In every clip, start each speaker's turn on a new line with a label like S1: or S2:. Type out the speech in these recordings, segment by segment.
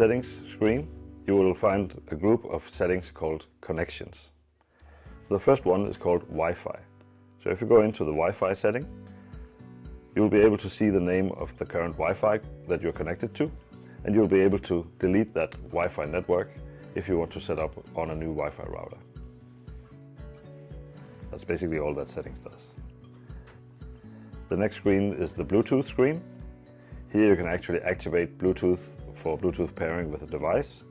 S1: settings screen, you will find a group of settings called connections. So the first one is called Wi-Fi. So if you go into the Wi-Fi setting, you will be able to see the name of the current Wi-Fi that you're connected to, and you'll be able to delete that Wi-Fi network if you want to set up on a new Wi-Fi router. That's basically all that settings does. The next screen is the Bluetooth screen. Here you can actually activate Bluetooth for Bluetooth pairing with a device.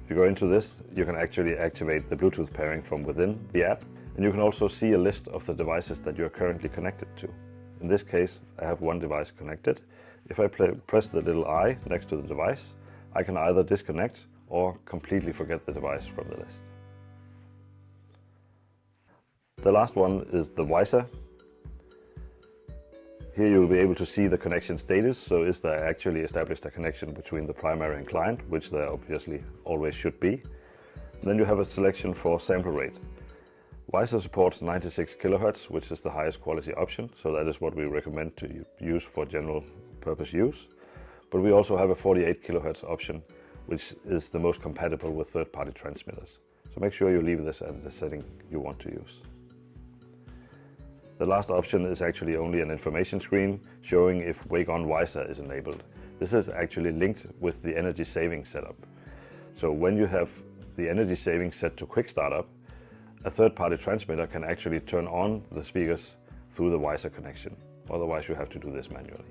S1: If you go into this, you can actually activate the Bluetooth pairing from within the app, and you can also see a list of the devices that you're currently connected to. In this case, I have one device connected. If I press the little I next to the device, I can either disconnect or completely forget the device from the list. The last one is the WiSA. Here you'll be able to see the connection status, so is there actually established a connection between the primary and client, which there obviously always should be. And then you have a selection for sample rate. WiSA supports 96 kHz, which is the highest quality option, so that is what we recommend to use for general purpose use. But we also have a 48 kHz option, which is the most compatible with third-party transmitters. So make sure you leave this as the setting you want to use. The last option is actually only an information screen showing if Wake On WiSA is enabled. This is actually linked with the energy saving setup. So when you have the energy saving set to quick startup, a third-party transmitter can actually turn on the speakers through the WiSA connection. Otherwise you have to do this manually.